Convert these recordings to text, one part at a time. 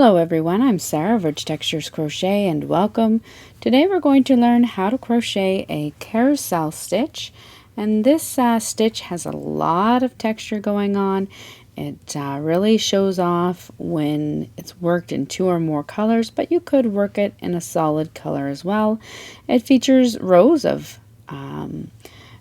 Hello everyone, I'm Sarah of Rich Textures Crochet and welcome. Today we're going to learn how to crochet a carousel stitch, and this stitch has a lot of texture going on. It really shows off when it's worked in 2 or more colors, but you could work it in a solid color as well. It features rows of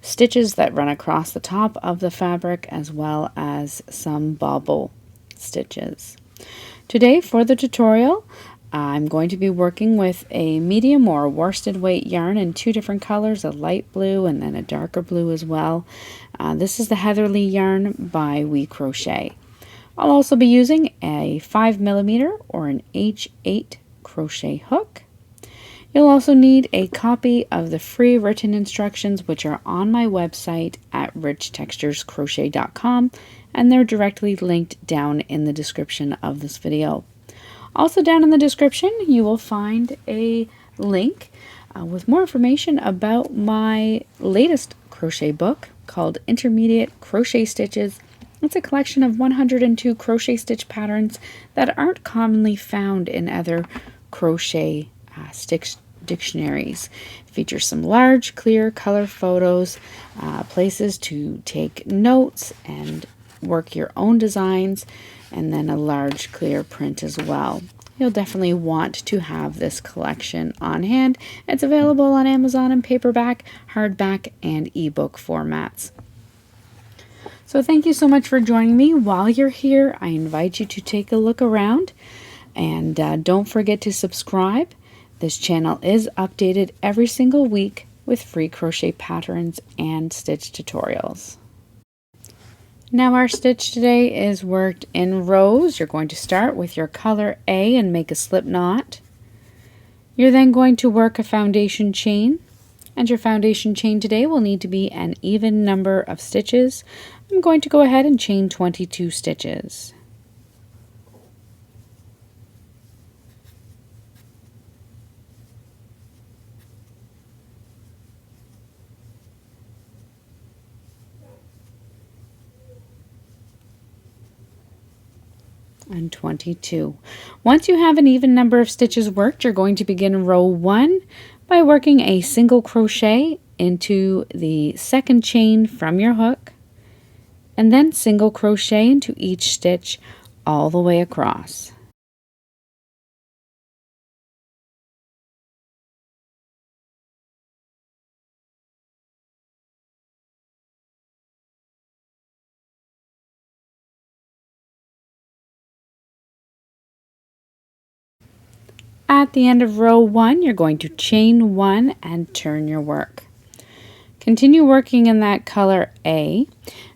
stitches that run across the top of the fabric as well as some bobble stitches. Today for the tutorial, I'm going to be working with a medium or worsted weight yarn in 2 different colors, a light blue and then a darker blue as well. This is the Heatherly yarn by WeCrochet. I'll also be using a 5mm or an H8 crochet hook. You'll also need a copy of the free written instructions, which are on my website at richtexturescrochet.com, and they're directly linked down in the description of this video. Also down in the description you will find a link with more information about my latest crochet book called Intermediate Crochet Stitches. It's a collection of 102 crochet stitch patterns that aren't commonly found in other crochet stitch dictionaries. It features some large, clear, color photos, places to take notes and work your own designs, and then a large, clear print as well. You'll definitely want to have this collection on hand. It's available on Amazon in paperback, hardback, and ebook formats. So thank you so much for joining me. While you're here, I invite you to take a look around, and don't forget to subscribe. This channel is updated every single week with free crochet patterns and stitch tutorials. Now our stitch today is worked in rows. You're going to start with your color A and make a slip knot. You're then going to work a foundation chain, and your foundation chain today will need to be an even number of stitches. I'm going to go ahead and chain 22 stitches. And 22. Once you have an even number of stitches worked, you're going to begin row 1 by working a single crochet into the second chain from your hook, and then single crochet into each stitch all the way across. At the end of row 1, you're going to chain 1 and turn your work. Continue working in that color A,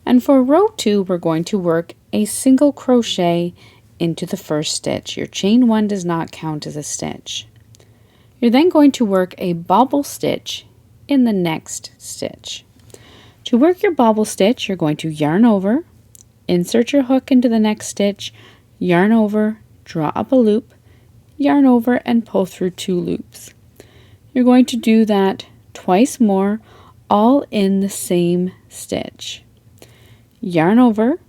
and for row 2 we're going to work a single crochet into the first stitch. Your chain 1 does not count as a stitch. You're then going to work a bobble stitch in the next stitch. To work your bobble stitch, you're going to yarn over, insert your hook into the next stitch, yarn over, draw up a loop, yarn over, and pull through 2 loops. You're going to do that twice more, all in the same stitch. Yarn over,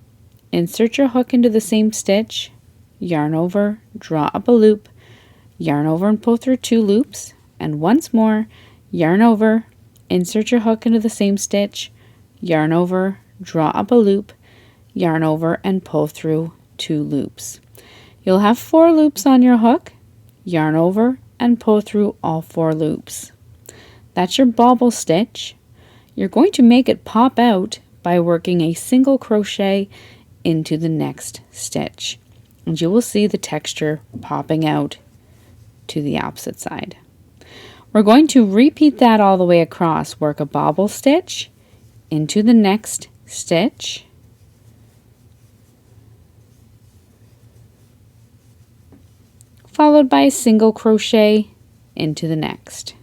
insert your hook into the same stitch, yarn over, draw up a loop, yarn over and pull through 2 loops, and once more, yarn over, insert your hook into the same stitch, yarn over, draw up a loop, yarn over, and pull through 2 loops. You'll have 4 loops on your hook, yarn over, and pull through all 4 loops. That's your bobble stitch. You're going to make it pop out by working a single crochet into the next stitch, and you will see the texture popping out to the opposite side. We're going to repeat that all the way across. Work a bobble stitch into the next stitch, followed by a single crochet into the next.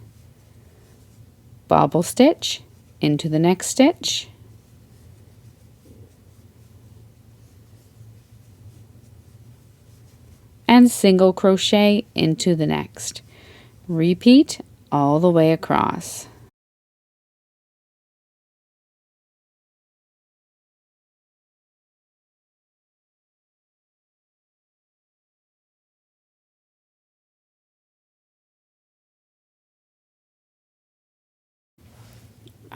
Bobble stitch into the next stitch, and single crochet into the next. Repeat all the way across.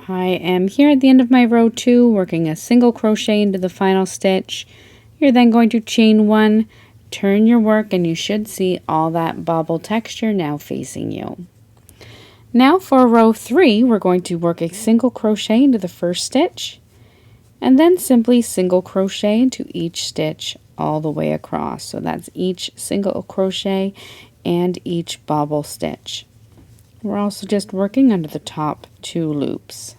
I am here at the end of my row 2, working a single crochet into the final stitch. You're then going to chain 1, turn your work, and you should see all that bobble texture now facing you. Now for row 3, we're going to work a single crochet into the first stitch, and then simply single crochet into each stitch all the way across. So that's each single crochet and each bobble stitch. We're also just working under the top 2 loops.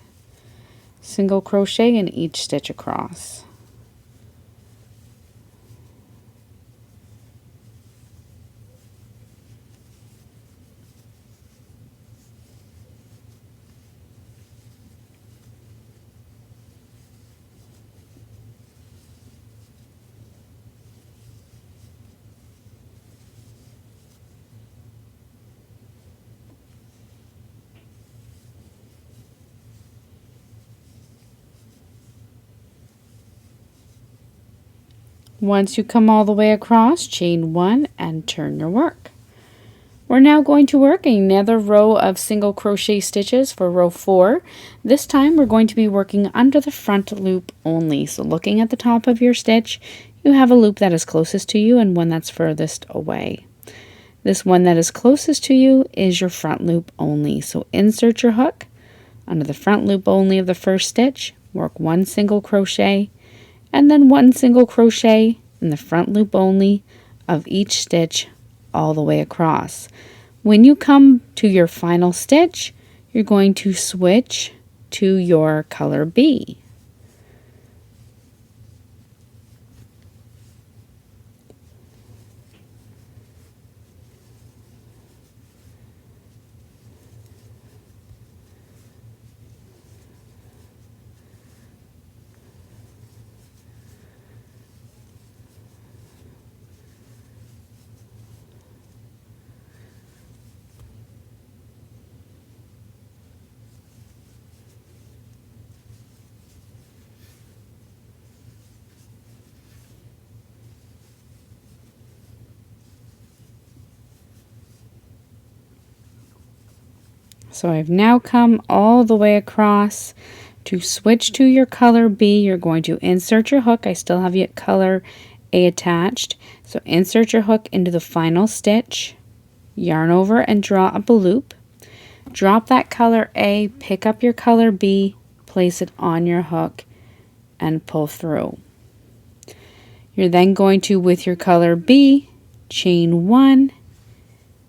Single crochet in each stitch across. Once you come all the way across, chain 1 and turn your work. We're now going to work another row of single crochet stitches for row 4. This time we're going to be working under the front loop only. So looking at the top of your stitch, you have a loop that is closest to you and one that's furthest away. This one that is closest to you is your front loop only. So insert your hook under the front loop only of the first stitch, work 1 single crochet, and then 1 single crochet in the front loop only of each stitch all the way across. When you come to your final stitch, you're going to switch to your color B. So I've now come all the way across. To switch to your color B, you're going to insert your hook. I still have your color A attached. So insert your hook into the final stitch, yarn over and draw up a loop. Drop that color A, pick up your color B, place it on your hook, and pull through. You're then going to, with your color B, chain 1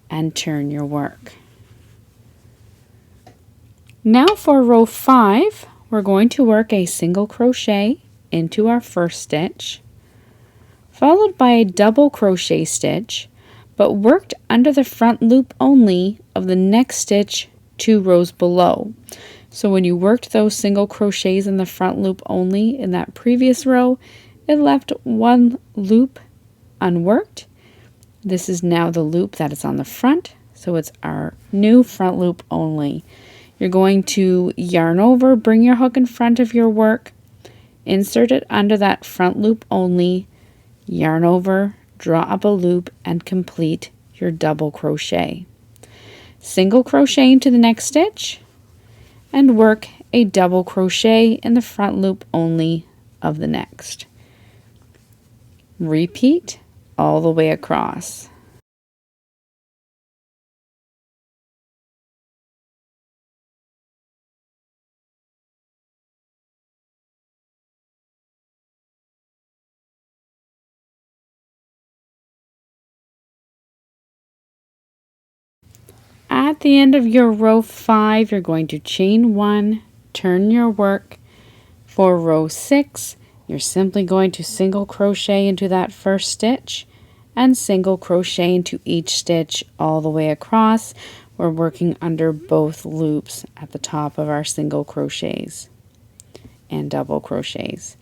and turn your work. Now for row 5, we're going to work a single crochet into our first stitch, followed by a double crochet stitch, but worked under the front loop only of the next stitch 2 rows below. So when you worked those single crochets in the front loop only in that previous row, it left 1 loop unworked. This is now the loop that is on the front, so it's our new front loop only. You're going to yarn over, bring your hook in front of your work, insert it under that front loop only, yarn over, draw up a loop, and complete your double crochet. Single crochet into the next stitch, and work a double crochet in the front loop only of the next. Repeat all the way across. At the end of your row 5, you're going to chain 1, turn your work. For row 6, you're simply going to single crochet into that first stitch and single crochet into each stitch all the way across. We're working under both loops at the top of our single crochets and double crochets.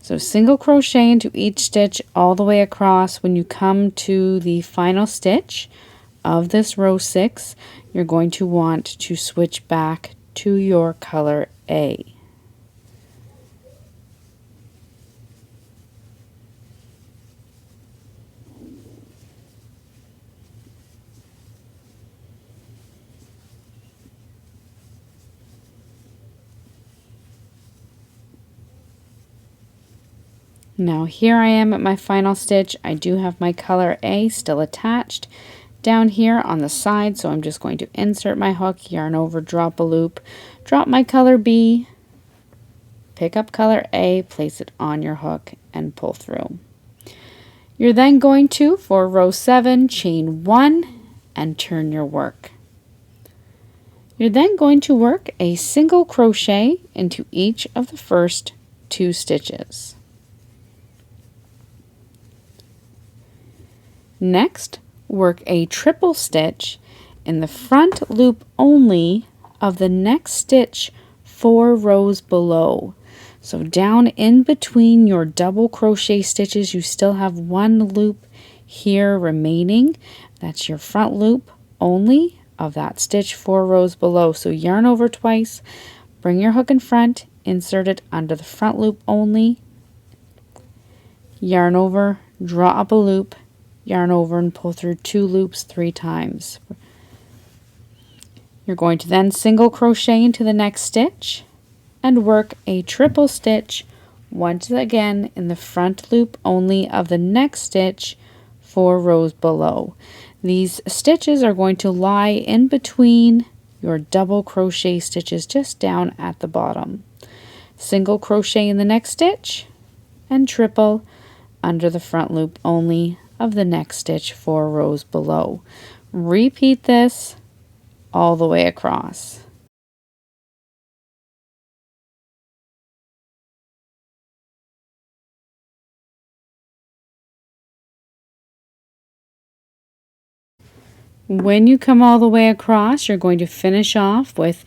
So single crochet into each stitch all the way across. When you come to the final stitch of this row 6, you're going to want to switch back to your color A. Now here I am at my final stitch. I do have my color A still attached down here on the side, so I'm just going to insert my hook, yarn over, drop a loop, drop my color B, pick up color A, place it on your hook, and pull through. You're then going to, for row 7, chain 1 and turn your work. You're then going to work a single crochet into each of the first 2 stitches. Next, work a triple stitch in the front loop only of the next stitch 4 rows below. So down in between your double crochet stitches, you still have 1 loop here remaining. That's your front loop only of that stitch 4 rows below. So yarn over twice, bring your hook in front, insert it under the front loop only, yarn over, draw up a loop, yarn over and pull through 2 loops 3 times. You're going to then single crochet into the next stitch and work a triple stitch once again in the front loop only of the next stitch 4 rows below. These stitches are going to lie in between your double crochet stitches just down at the bottom. Single crochet in the next stitch and triple under the front loop only of the next stitch 4 rows below. Repeat this all the way across. When you come all the way across, you're going to finish off with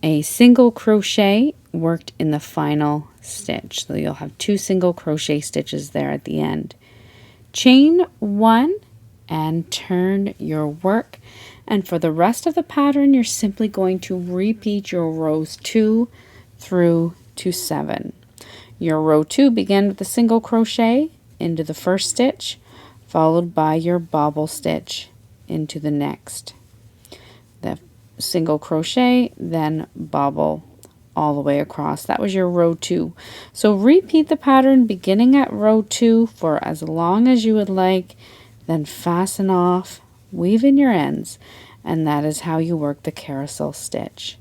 a single crochet worked in the final stitch. So you'll have 2 single crochet stitches there at the end. Chain 1 and turn your work. And for the rest of the pattern, you're simply going to repeat your rows 2 through to 7. Your row 2 began with a single crochet into the first stitch, followed by your bobble stitch into the next. The single crochet, then bobble all the way across. That was your row 2. So repeat the pattern beginning at row 2 for as long as you would like, then fasten off, weave in your ends, and that is how you work the carousel stitch.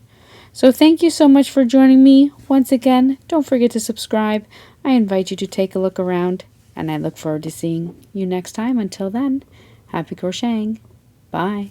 So thank you so much for joining me. Once again, don't forget to subscribe. I invite you to take a look around, and I look forward to seeing you next time. Until then, happy crocheting. Bye.